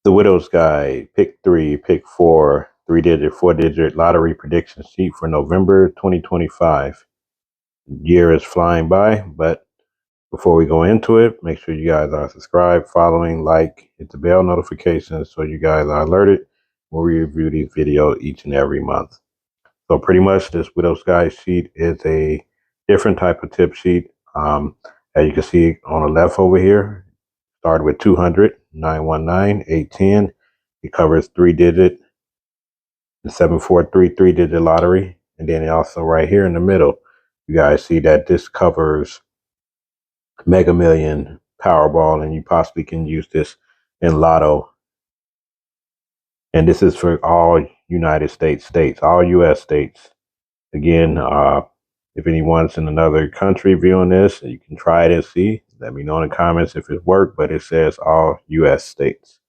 The Widow's Guide, pick three, pick four, three-digit, four-digit lottery prediction sheet for November 2025. Year is flying by, but before we go into it, make sure you guys are subscribed, following, like, hit the bell notifications so you guys are alerted when we review these videos each and every month. So pretty much this Widow's Guide sheet is a different type of tip sheet. As you can see on the left over here, started with 200, 919, 810. It covers three-digit and 743 three-digit lottery. And then also right here in the middle, you guys see that this covers Mega Million, Powerball, and you possibly can use this in Lotto. And this is for all United States states, all U.S. states. Again, if anyone's in another country viewing this, you can try it and see. Let me know in the comments if it worked, but it says all U.S. states.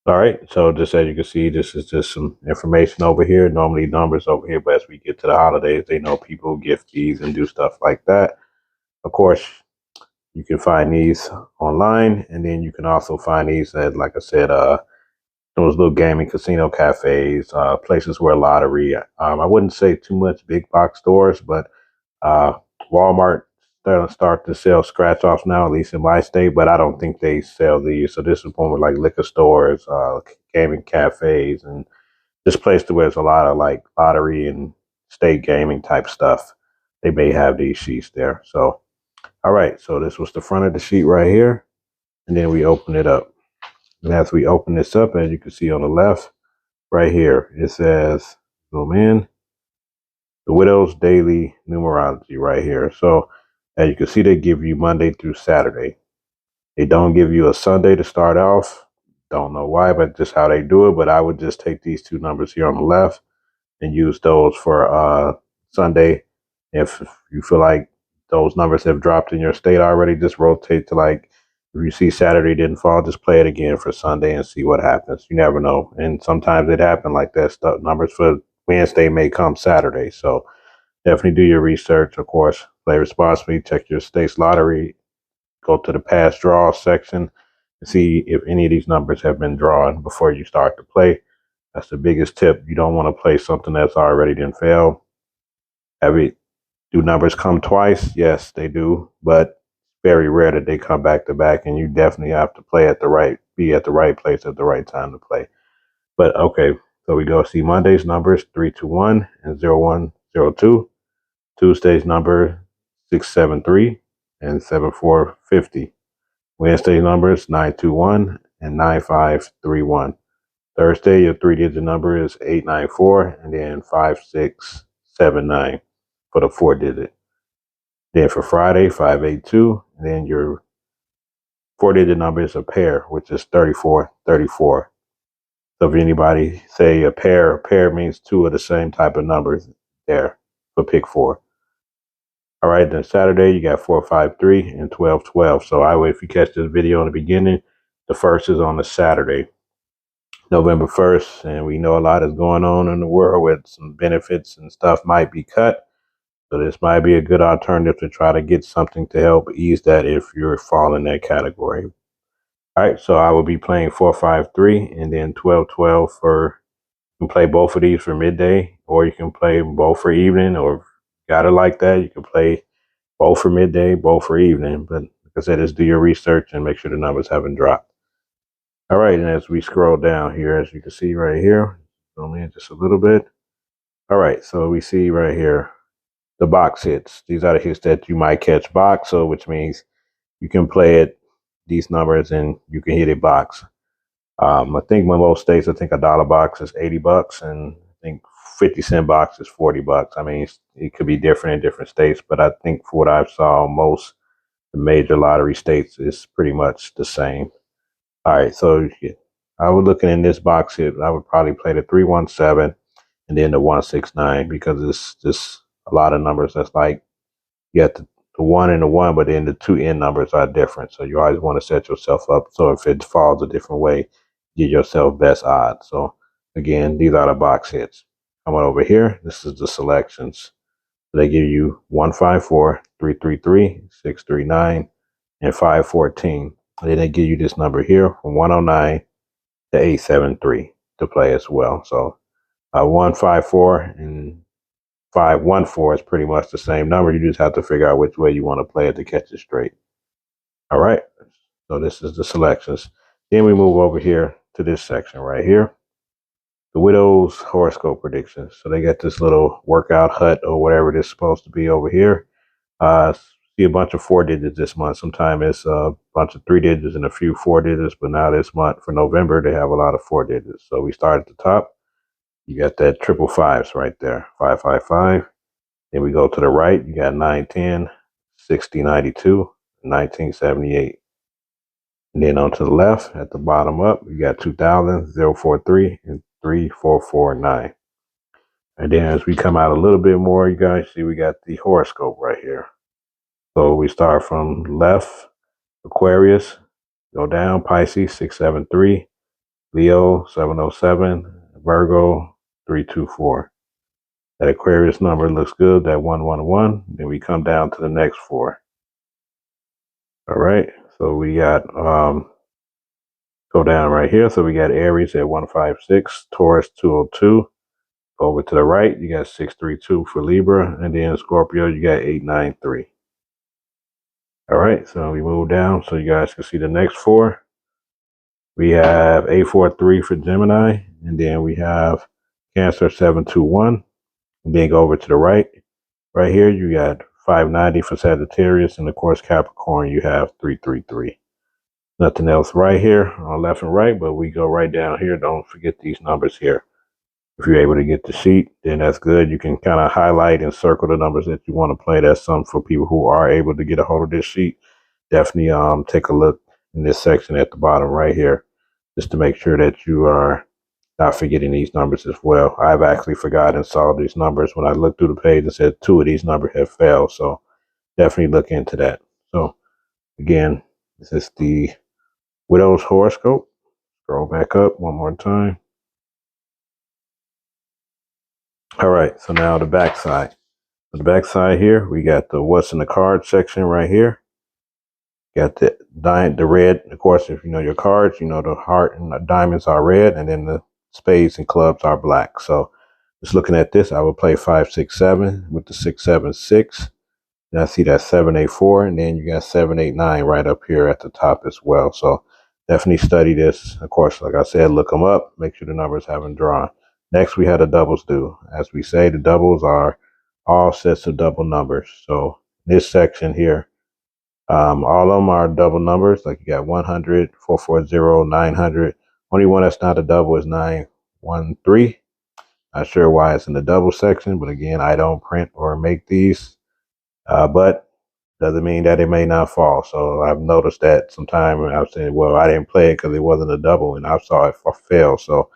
All right, so just as you can see, this is just some information over here. Normally numbers over here, but as we get to the holidays, they know people gift these and do stuff like that. Of course, you can find these online, and then you can also find these at, like I said, those little gaming casino cafes, places where lottery. I wouldn't say too much big box stores, but uh, Walmart start to sell scratch offs now, at least in my state. But I don't think they sell these. So this is more like liquor stores, gaming cafes, and this place to where there's a lot of like lottery and state gaming type stuff. They may have these sheets there. So all right, so this was the front of the sheet right here, and then we open it up. And as we open this up, as you can see on the left, right here, it says, zoom in, the Widow's Daily Numerology right here. So as you can see, they give you Monday through Saturday. They don't give you a Sunday to start off. Don't know why, but just how they do it. But I would just take these two numbers here on the left and use those for Sunday. If you feel like those numbers have dropped in your state already, just rotate to like, if you see Saturday didn't fall, just play it again for Sunday and see what happens. You never know. And sometimes it happens like that. Stuff numbers for Wednesday may come Saturday. So definitely do your research. Of course, play responsibly. Check your state's lottery. Go to the past draw section and see if any of these numbers have been drawn before you start to play. That's the biggest tip. You don't want to play something that's already done failed. Do numbers come twice? Yes, they do, but very rare that they come back to back, and you definitely have to be at the right place at the right time to play. But okay, so we go see Monday's numbers 321 and 0102. Tuesday's number 673 and 7450. Wednesday's numbers 921 and 9531. Thursday, your three-digit number is 894 and then 5679 for the four-digit. Then for Friday, 582, and then your four-digit number is a pair, which is 3434. So if anybody say a pair means two of the same type of numbers there for pick four. All right, then Saturday you got 453 and 1212. So I would, if you catch this video in the beginning, the first is on the Saturday, November 1st, and we know a lot is going on in the world with some benefits and stuff might be cut. So this might be a good alternative to try to get something to help ease that if you're falling in that category. All right, so I will be playing 453 and then 1212 for, you can play both of these for midday, or you can play both for evening, or if you got it like that, you can play both for midday, both for evening. But like I said, just do your research and make sure the numbers haven't dropped. All right, and as we scroll down here, as you can see right here, zoom in just a little bit. All right, so we see right here, the box hits. These are the hits that you might catch box, so which means you can play it, these numbers, and you can hit it box. I think in most states, I think $1 box is $80, and I think 50-cent box is $40. I mean, it could be different in different states, but I think for what I saw, most the major lottery states is pretty much the same. All right, so I was looking in this box hit, I would probably play the 317 and then the 169 because it's just a lot of numbers. That's like you got the one and the one, but then the two end numbers are different. So you always want to set yourself up so if it falls a different way, give yourself best odds. So again, these are the box hits. Coming over here, this is the selections. They give you 154, 333, 639, and 514. And then they give you this number here from 109 the 873 to play as well. So 154 and 514 is pretty much the same number. You just have to figure out which way you want to play it to catch it straight. All right. So this is the selections. Then we move over here to this section right here. The widow's horoscope predictions. So they got this little workout hut or whatever it is supposed to be over here. See a bunch of 4 digits this month. Sometimes it's a bunch of 3 digits and a few 4 digits, but now this month for November they have a lot of 4 digits. So we start at the top. You got that triple fives right there, 555. Then we go to the right. You got 910, 6092, 1978. And then on to the left, at the bottom up, you got 2000, 043, and 3449. And then as we come out a little bit more, you guys see we got the horoscope right here. So we start from left, Aquarius, go down, Pisces, 673, Leo, 707, Virgo, 324. That Aquarius number looks good, that 111. Then we come down to the next 4. All right, so we got, go down right here. So we got Aries at 156, Taurus 202. Over to the right, you got 632 for Libra, and then Scorpio, you got 893. All right, so we move down so you guys can see the next 4. We have 843 for Gemini, and then we have Cancer 721. And then go over to the right. Right here, you got 590 for Sagittarius, and of course Capricorn, you have 333. Nothing else right here on left and right, but we go right down here. Don't forget these numbers here. If you're able to get the sheet, then that's good. You can kind of highlight and circle the numbers that you want to play. That's something for people who are able to get a hold of this sheet. Definitely take a look in this section at the bottom right here, just to make sure that you are not forgetting these numbers as well. I've actually forgotten and saw these numbers when I looked through the page and said 2 of these numbers have failed. So definitely look into that. So again, this is the widow's horoscope. Scroll back up one more time. All right, so now the back side. On the back side here, we got the what's in the card section right here. Got the red. Of course, if you know your cards, you know the heart and the diamonds are red, and then the spades and clubs are black. So just looking at this, I would play 567 with the 676. And I see that 784, and then you got 789 right up here at the top as well. So definitely study this. Of course, like I said, look them up. Make sure the numbers haven't drawn. Next, we had the doubles due. As we say, the doubles are all sets of double numbers. So this section here, all of them are double numbers. Like you got 100, 440, 900. Only one that's not a double is 913. Not sure why it's in the double section, but again, I don't print or make these. But doesn't mean that it may not fall. So I've noticed that sometime I've said, well, I didn't play it because it wasn't a double, and I saw it fail. So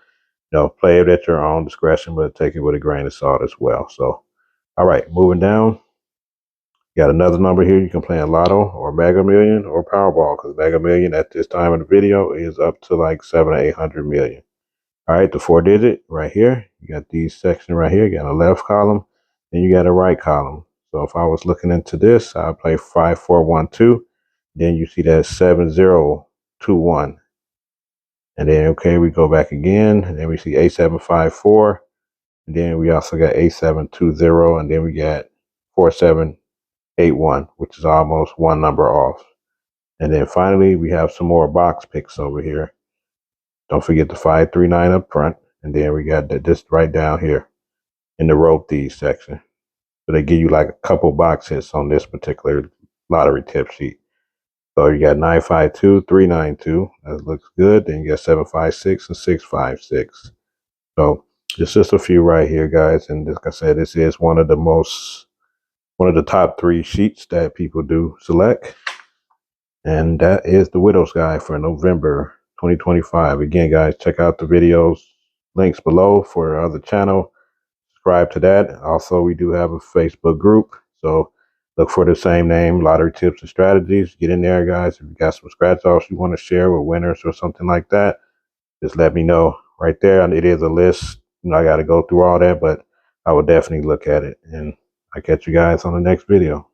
play it at your own discretion, but take it with a grain of salt as well. So, all right, moving down. Got another number here. You can play in Lotto or Mega Million or Powerball, because Mega Million at this time of the video is up to like 700 or 800 million. All right, the 4 digit right here. You got these section right here. You got a left column, and you got a right column. So if I was looking into this, I'll play 5412. Then you see that 7021. And then, okay, we go back again, and then we see 8754. And then we also got 8720, and then we got 4781, which is almost one number off. And then finally, we have some more box picks over here. Don't forget the 539 up front. And then we got this right down here in the rope these section. So they give you like a couple box hits on this particular lottery tip sheet. So you got 952, 392. That looks good. Then you got 756 and 656. So it's just a few right here, guys. And like I said, this is one of the top 3 sheets that people do select. And that is the Widow's Guide for November 2025. Again, guys, check out the videos, links below for our other channel. Subscribe to that. Also, we do have a Facebook group. So look for the same name, Lottery Tips and Strategies. Get in there, guys. If you got some scratch offs you want to share with winners or something like that, just let me know right there. And it is a list. I got to go through all that, but I will definitely look at it. And I'll catch you guys on the next video.